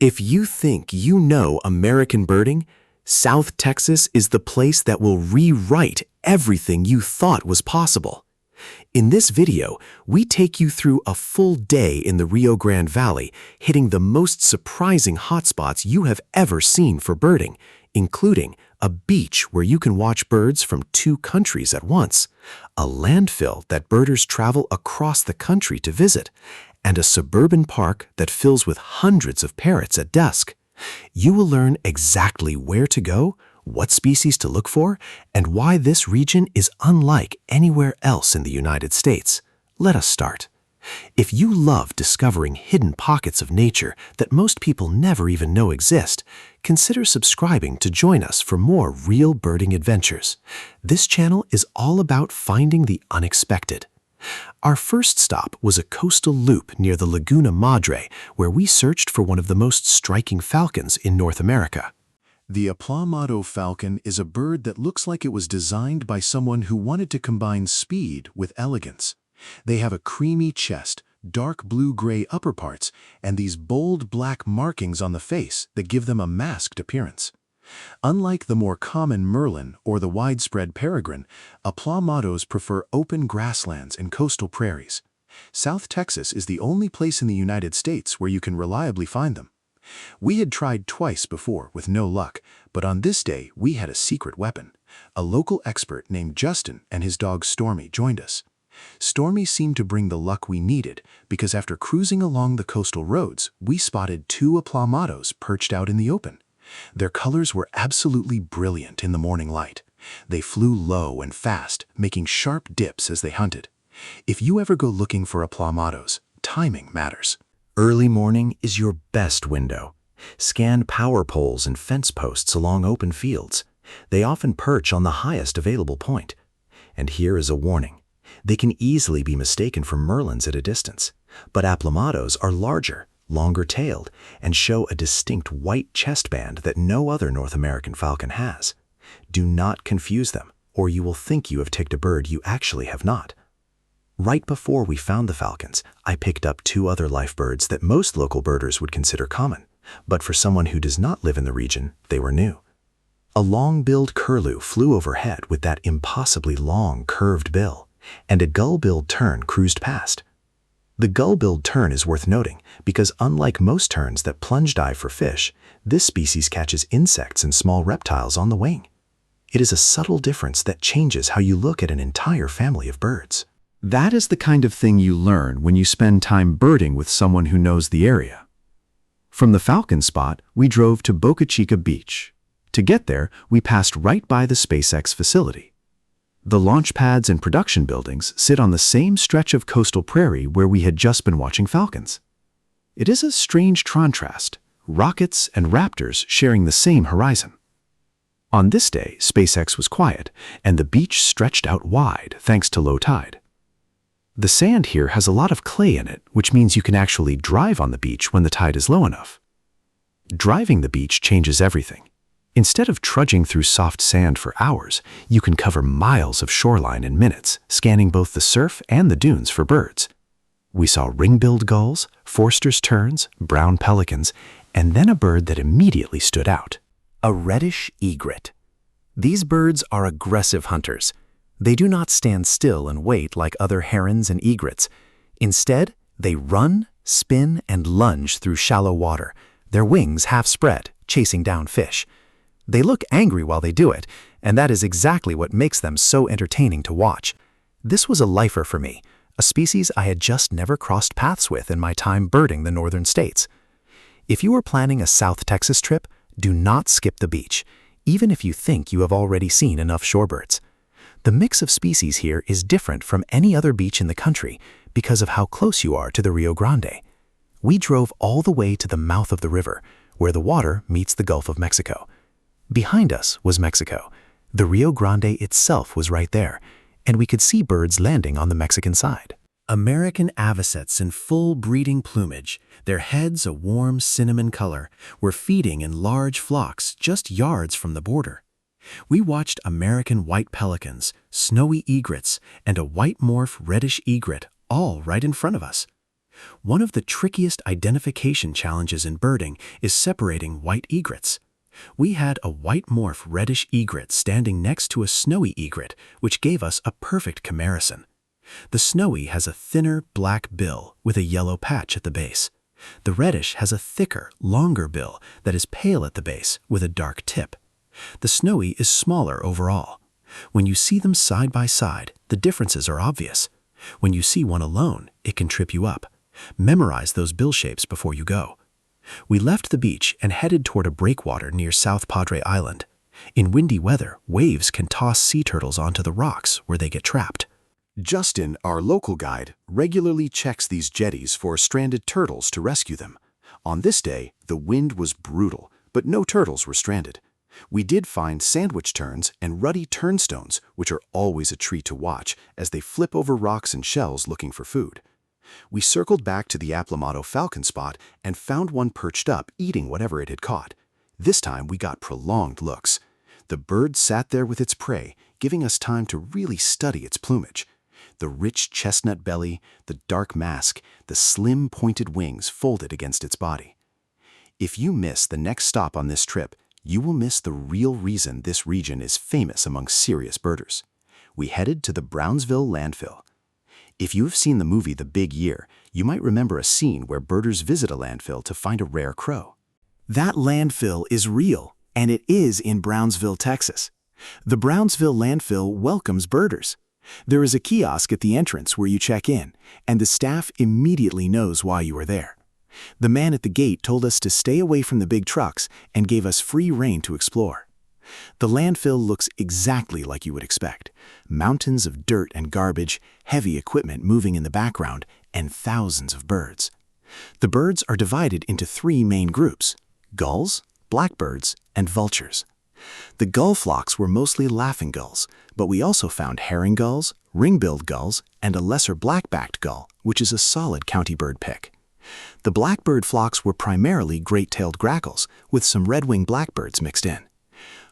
If you think you know American birding, South Texas is the place that will rewrite everything you thought was possible. In this video, we take you through a full day in the Rio Grande Valley, hitting the most surprising hotspots you have ever seen for birding, including a beach where you can watch birds from 2 countries at once, a landfill that birders travel across the country to visit, and a suburban park that fills with hundreds of parrots at dusk. You will learn exactly where to go, what species to look for, and why this region is unlike anywhere else in the United States. Let us start. If you love discovering hidden pockets of nature that most people never even know exist, consider subscribing to join us for more real birding adventures. This channel is all about finding the unexpected. Our first stop was a coastal loop near the Laguna Madre, where we searched for one of the most striking falcons in North America. The Aplomado Falcon is a bird that looks like it was designed by someone who wanted to combine speed with elegance. They have a creamy chest, dark blue-gray upperparts, and these bold black markings on the face that give them a masked appearance. Unlike the more common merlin or the widespread peregrine, Aplomados prefer open grasslands and coastal prairies. South Texas is the only place in the United States where you can reliably find them. We had tried twice before with no luck, but on this day we had a secret weapon. A local expert named Justin and his dog Stormy joined us. Stormy seemed to bring the luck we needed because after cruising along the coastal roads, we spotted 2 Aplomados perched out in the open. Their colors were absolutely brilliant in the morning light. They flew low and fast, making sharp dips as they hunted. If you ever go looking for Aplomados, timing matters. Early morning is your best window. Scan power poles and fence posts along open fields. They often perch on the highest available point. And here is a warning. They can easily be mistaken for merlins at a distance, but Aplomados are larger, longer-tailed, and show a distinct white chest band that no other North American falcon has. Do not confuse them, or you will think you have ticked a bird you actually have not. Right before we found the falcons, I picked up 2 other life birds that most local birders would consider common, but for someone who does not live in the region, they were new. A long-billed curlew flew overhead with that impossibly long, curved bill, and a gull-billed tern cruised past. The gull-billed tern is worth noting because unlike most terns that plunge dive for fish, this species catches insects and small reptiles on the wing. It is a subtle difference that changes how you look at an entire family of birds. That is the kind of thing you learn when you spend time birding with someone who knows the area. From the falcon spot, we drove to Boca Chica Beach. To get there, we passed right by the SpaceX facility. The launch pads and production buildings sit on the same stretch of coastal prairie where we had just been watching falcons. It is a strange contrast, rockets and raptors sharing the same horizon. On this day, SpaceX was quiet, and the beach stretched out wide thanks to low tide. The sand here has a lot of clay in it, which means you can actually drive on the beach when the tide is low enough. Driving the beach changes everything. Instead of trudging through soft sand for hours, you can cover miles of shoreline in minutes, scanning both the surf and the dunes for birds. We saw ring-billed gulls, Forster's terns, brown pelicans, and then a bird that immediately stood out. A reddish egret. These birds are aggressive hunters. They do not stand still and wait like other herons and egrets. Instead, they run, spin, and lunge through shallow water, their wings half spread, chasing down fish. They look angry while they do it, and that is exactly what makes them so entertaining to watch. This was a lifer for me, a species I had just never crossed paths with in my time birding the northern states. If you are planning a South Texas trip, do not skip the beach, even if you think you have already seen enough shorebirds. The mix of species here is different from any other beach in the country because of how close you are to the Rio Grande. We drove all the way to the mouth of the river, where the water meets the Gulf of Mexico. Behind us was Mexico. The Rio Grande itself was right there, and we could see birds landing on the Mexican side. American avocets in full breeding plumage, their heads a warm cinnamon color, were feeding in large flocks just yards from the border. We watched American white pelicans, snowy egrets, and a white morph reddish egret all right in front of us. One of the trickiest identification challenges in birding is separating white egrets. We had a white morph reddish egret standing next to a snowy egret, which gave us a perfect comparison. The snowy has a thinner black bill with a yellow patch at the base. The reddish has a thicker, longer bill that is pale at the base with a dark tip. The snowy is smaller overall. When you see them side by side, the differences are obvious. When you see one alone, it can trip you up. Memorize those bill shapes before you go. We left the beach and headed toward a breakwater near South Padre Island. In windy weather, waves can toss sea turtles onto the rocks where they get trapped. Justin, our local guide, regularly checks these jetties for stranded turtles to rescue them. On this day, the wind was brutal, but no turtles were stranded. We did find sandwich terns and ruddy turnstones, which are always a treat to watch as they flip over rocks and shells looking for food. We circled back to the Aplomado Falcon spot and found one perched up eating whatever it had caught. This time we got prolonged looks. The bird sat there with its prey, giving us time to really study its plumage. The rich chestnut belly, the dark mask, the slim pointed wings folded against its body. If you miss the next stop on this trip, you will miss the real reason this region is famous among serious birders. We headed to the Brownsville Landfill. If you have seen the movie The Big Year, you might remember a scene where birders visit a landfill to find a rare crow. That landfill is real, and it is in Brownsville, Texas. The Brownsville landfill welcomes birders. There is a kiosk at the entrance where you check in, and the staff immediately knows why you are there. The man at the gate told us to stay away from the big trucks and gave us free rein to explore. The landfill looks exactly like you would expect. Mountains of dirt and garbage, heavy equipment moving in the background, and thousands of birds. The birds are divided into three main groups: gulls, blackbirds, and vultures. The gull flocks were mostly laughing gulls, but we also found herring gulls, ring-billed gulls, and a lesser black-backed gull, which is a solid county bird pick. The blackbird flocks were primarily great-tailed grackles, with some red-winged blackbirds mixed in.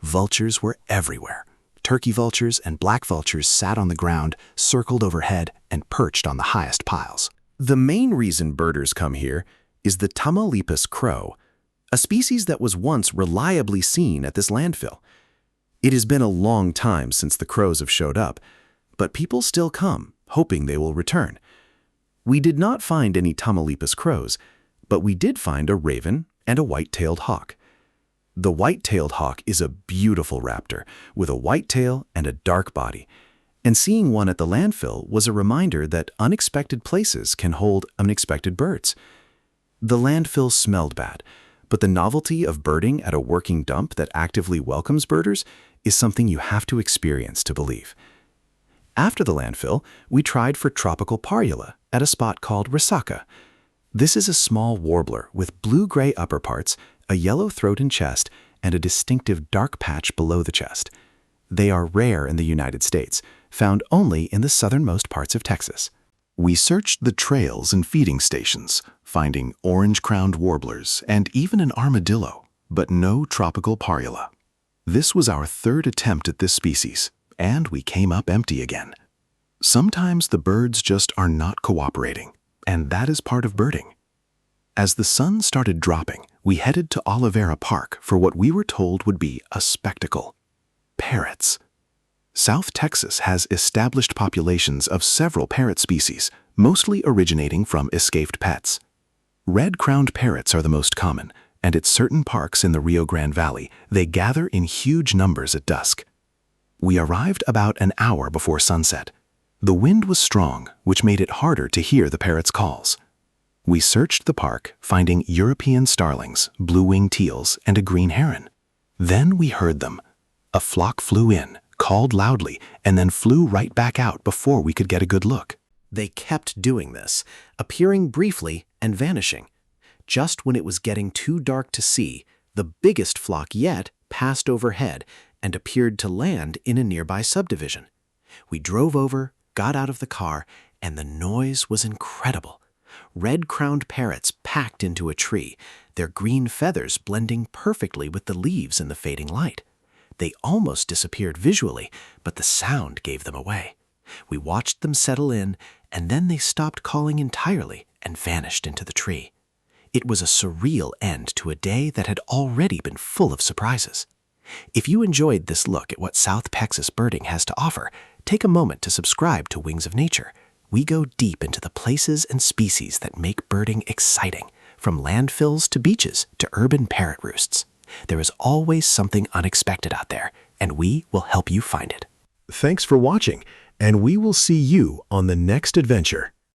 Vultures were everywhere. Turkey vultures and black vultures sat on the ground, circled overhead, and perched on the highest piles. The main reason birders come here is the Tamaulipas crow, a species that was once reliably seen at this landfill. It has been a long time since the crows have showed up, but people still come, hoping they will return. We did not find any Tamaulipas crows, but we did find a raven and a white-tailed hawk. The white-tailed hawk is a beautiful raptor with a white tail and a dark body, and seeing one at the landfill was a reminder that unexpected places can hold unexpected birds. The landfill smelled bad, but the novelty of birding at a working dump that actively welcomes birders is something you have to experience to believe. After the landfill, we tried for tropical parula at a spot called Resaca. This is a small warbler with blue-gray upperparts, a yellow throat and chest, and a distinctive dark patch below the chest. They are rare in the United States, found only in the southernmost parts of Texas. We searched the trails and feeding stations, finding orange-crowned warblers and even an armadillo, but no tropical parula. This was our third attempt at this species, and we came up empty again. Sometimes the birds just are not cooperating, and that is part of birding. As the sun started dropping, we headed to Olivera Park for what we were told would be a spectacle: parrots. South Texas has established populations of several parrot species, mostly originating from escaped pets. Red-crowned parrots are the most common, and at certain parks in the Rio Grande Valley, they gather in huge numbers at dusk. We arrived about an hour before sunset. The wind was strong, which made it harder to hear the parrots' calls. We searched the park, finding European starlings, blue-winged teals, and a green heron. Then we heard them. A flock flew in, called loudly, and then flew right back out before we could get a good look. They kept doing this, appearing briefly and vanishing. Just when it was getting too dark to see, the biggest flock yet passed overhead and appeared to land in a nearby subdivision. We drove over, got out of the car, and the noise was incredible. Red-crowned parrots packed into a tree, their green feathers blending perfectly with the leaves in the fading light. They almost disappeared visually, but the sound gave them away. We watched them settle in, and then they stopped calling entirely and vanished into the tree. It was a surreal end to a day that had already been full of surprises. If you enjoyed this look at what South Texas birding has to offer, take a moment to subscribe to Wings of Nature. We go deep into the places and species that make birding exciting, from landfills to beaches to urban parrot roosts. There is always something unexpected out there, and we will help you find it. Thanks for watching, and we will see you on the next adventure.